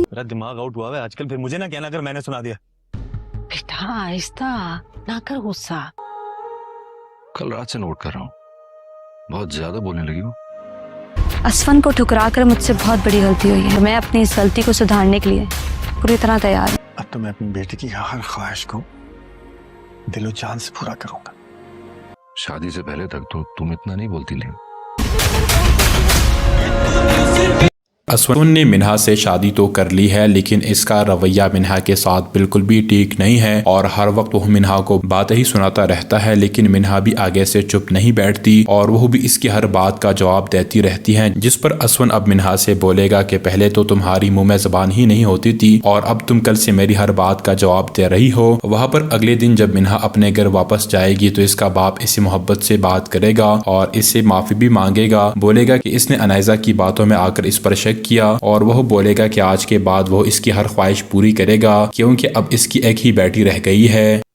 मेरा दिमाग आउट हुआ है आजकल, फिर मुझे ना कहना अगर मैंने सुना दिया। बेटा आहिस्ता, ना कर गुस्सा। कल रात से नोट कर रहा हूँ, बहुत ज्यादा बोलने लगी हो। असफन को ठुकरा कर मुझसे बहुत बड़ी गलती हुई है। मैं अपनी इस गलती को सुधारने के लिए पूरी तरह तैयार हूँ। अब तो मैं अपनी बेटी की हर ख्वाहिश को दिलो जान से पूरा करूंगा। शादी से पहले तक तो तुम इतना नहीं बोलती थी। असफन ने मिन्हा से शादी तो कर ली है, लेकिन इसका रवैया मिन्हा के साथ बिल्कुल भी ठीक नहीं है और हर वक्त वह मिन्हा को बात ही सुनाता रहता है। लेकिन मिन्हा भी आगे से चुप नहीं बैठती और वह भी इसकी हर बात का जवाब देती रहती है, जिस पर असफन अब मिन्हा से बोलेगा कि पहले तो तुम्हारी मुंह में जबान ही नहीं होती थी और अब तुम कल से मेरी हर बात का जवाब दे रही हो। वहाँ पर अगले दिन जब मिन्हा अपने घर वापस जाएगी तो इसका बाप इसे मोहब्बत से बात करेगा और इससे माफी भी मांगेगा। बोलेगा कि इसने अनायजा की बातों में आकर इस पर शक किया और वह बोलेगा कि आज के बाद वो इसकी हर ख्वाहिश पूरी करेगा, क्योंकि अब इसकी एक ही बेटी रह गई है।